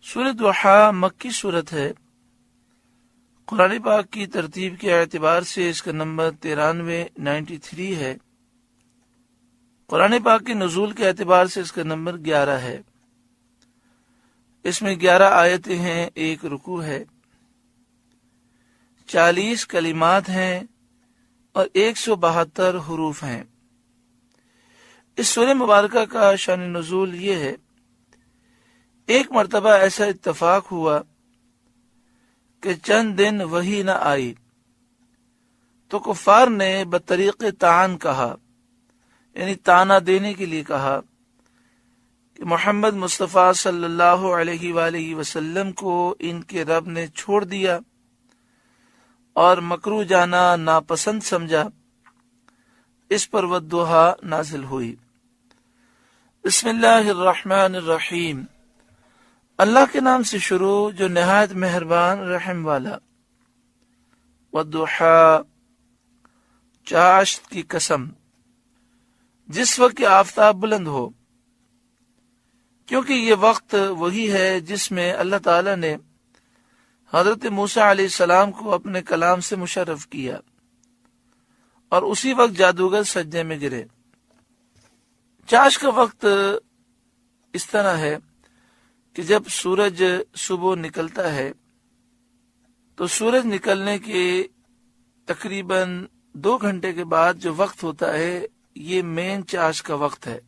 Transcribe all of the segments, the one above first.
سورہ دوحا مکی صورت ہے۔ قرآن پاک کی ترتیب کے اعتبار سے اس کا نمبر 93 ہے۔ قرآن پاک کے نزول کے اعتبار سے اس کا نمبر 11 ہے۔ اس میں 11 آیتیں ہیں، 1 رکوع ہے، 40 کلمات ہیں اور 172 حروف ہیں۔ اس سورہ مبارکہ کا شان نزول یہ ہے، ایک مرتبہ ایسا اتفاق ہوا کہ چند دن وحی نہ آئی تو کفار نے بطریق طعن کہا، یعنی طعنہ دینے کے لیے کہا کہ محمد مصطفیٰ صلی اللہ علیہ وآلہ وسلم کو ان کے رب نے چھوڑ دیا اور مکروہ جانا ناپسند سمجھا۔ اس پر والضحیٰ نازل ہوئی۔ بسم اللہ الرحمن الرحیم، اللہ کے نام سے شروع جو نہایت مہربان رحم والا۔ والضحیٰ، چاشت کی قسم، جس وقت کہ آفتاب بلند ہو، کیونکہ یہ وقت وہی ہے جس میں اللہ تعالی نے حضرت موسیٰ علیہ السلام کو اپنے کلام سے مشرف کیا اور اسی وقت جادوگر سجدے میں گرے۔ چاش کا وقت اس طرح ہے کہ جب سورج صبح نکلتا ہے تو سورج نکلنے کے تقریباً 2 گھنٹے کے بعد جو وقت ہوتا ہے یہ مین چاش کا وقت ہے،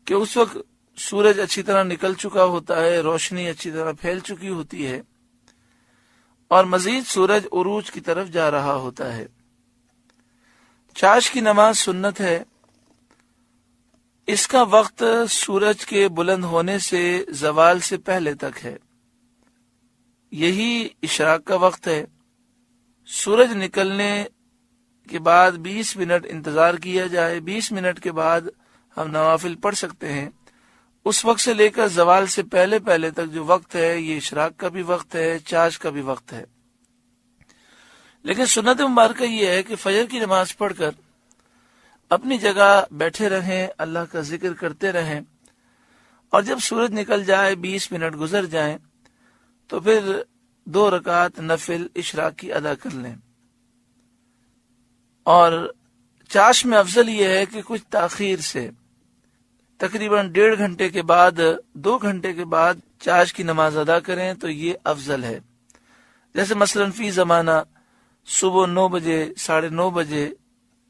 کہ اس وقت سورج اچھی طرح نکل چکا ہوتا ہے، روشنی اچھی طرح پھیل چکی ہوتی ہے اور مزید سورج عروج کی طرف جا رہا ہوتا ہے۔ چاش کی نماز سنت ہے۔ اس کا وقت سورج کے بلند ہونے سے زوال سے پہلے تک ہے، یہی اشراق کا وقت ہے۔ سورج نکلنے کے بعد 20 منٹ انتظار کیا جائے، 20 منٹ کے بعد ہم نوافل پڑھ سکتے ہیں۔ اس وقت سے لے کر زوال سے پہلے تک جو وقت ہے یہ اشراق کا بھی وقت ہے، چاش کا بھی وقت ہے۔ لیکن سنت مبارکہ یہ ہے کہ فجر کی نماز پڑھ کر اپنی جگہ بیٹھے رہیں، اللہ کا ذکر کرتے رہیں، اور جب سورج نکل جائے، 20 منٹ گزر جائیں، تو پھر 2 رکعت نفل اشراق کی ادا کر لیں۔ اور چاش میں افضل یہ ہے کہ کچھ تاخیر سے تقریباً 1.5 گھنٹے کے بعد، 2 گھنٹے کے بعد چاش کی نماز ادا کریں تو یہ افضل ہے۔ جیسے مثلاً فی زمانہ صبح 9 بجے، 9:30 بجے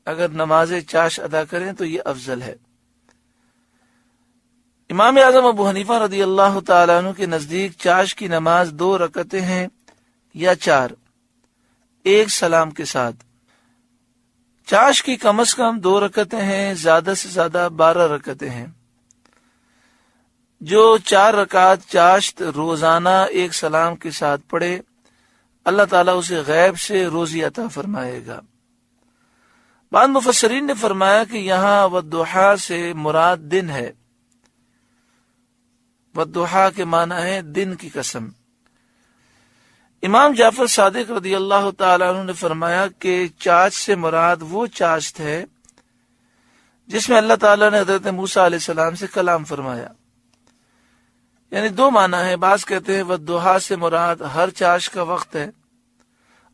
اگر نماز چاش ادا کریں تو یہ افضل ہے۔ امام اعظم ابو حنیفہ رضی اللہ تعالیٰ عنہ کے نزدیک چاش کی نماز 2 رکعتیں ہیں یا 4، 1 سلام کے ساتھ۔ چاش کی کم از کم 2 رکعتیں ہیں، زیادہ سے زیادہ 12 رکعتیں ہیں۔ جو 4 رکعت چاشت روزانہ 1 سلام کے ساتھ پڑھے، اللہ تعالیٰ اسے غیب سے روزی عطا فرمائے گا۔ بعض مفسرین نے فرمایا کہ یہاں والضحیٰ سے مراد دن ہے۔ والضحیٰ کے معنی ہے دن کی قسم۔ امام جعفر صادق رضی اللہ تعالیٰ عنہ نے فرمایا کہ چاشت سے مراد وہ چاشت ہے جس میں اللہ تعالیٰ نے حضرت موسیٰ علیہ السلام سے کلام فرمایا۔ یعنی 2 معنی ہے، بعض کہتے ہیں والضحیٰ سے مراد ہر چاشت کا وقت ہے،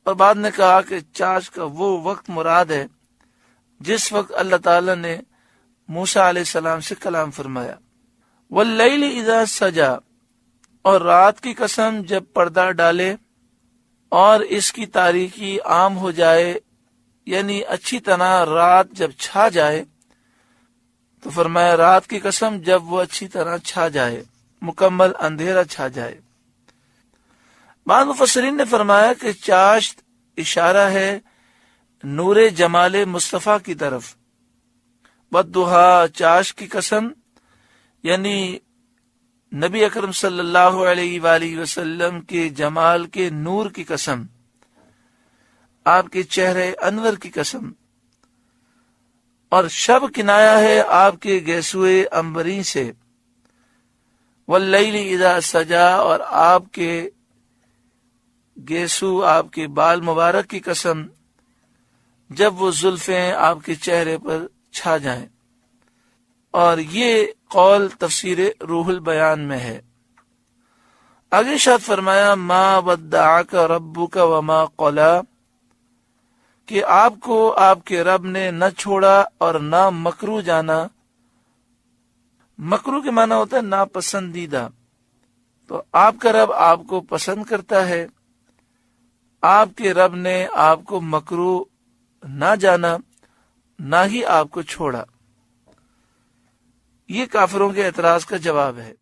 اور بعد نے کہا کہ چاشت کا وہ وقت مراد ہے جس وقت اللہ تعالیٰ نے موسیٰ علیہ السلام سے کلام فرمایا۔ واللیل اذا سجا، اور رات کی قسم جب پردہ ڈالے اور اس کی تاریکی عام ہو جائے، یعنی اچھی طرح رات جب چھا جائے، تو فرمایا رات کی قسم جب وہ اچھی طرح چھا جائے، مکمل اندھیرا چھا جائے۔ بعض مفسرین نے فرمایا کہ چاشت اشارہ ہے نور جمال مصطفیٰ کی طرف۔ والضحیٰ، چاشت کی قسم یعنی نبی اکرم صلی اللہ علیہ وآلہ وسلم کے جمال کے نور کی قسم، آپ کے چہرے انور کی قسم، اور شب کنایا ہے آپ کے گیسوئے عنبرین سے۔ واللیل اذا سجا، اور آپ کے گیسو، آپ کے بال مبارک کی قسم جب وہ زلفیں آپ کے چہرے پر چھا جائیں۔ اور یہ قول تفسیر روح البیان میں ہے۔ آگے ارشاد فرمایا ما ودعک ربک وما قلا، کہ آپ کو آپ کے رب نے نہ چھوڑا اور نہ مکرو جانا۔ مکرو کے معنی ہوتا ہے ناپسندیدہ، تو آپ کا رب آپ کو پسند کرتا ہے، آپ کے رب نے آپ کو مکرو نہ جانا نہ ہی آپ کو چھوڑا۔ یہ کافروں کے اعتراض کا جواب ہے۔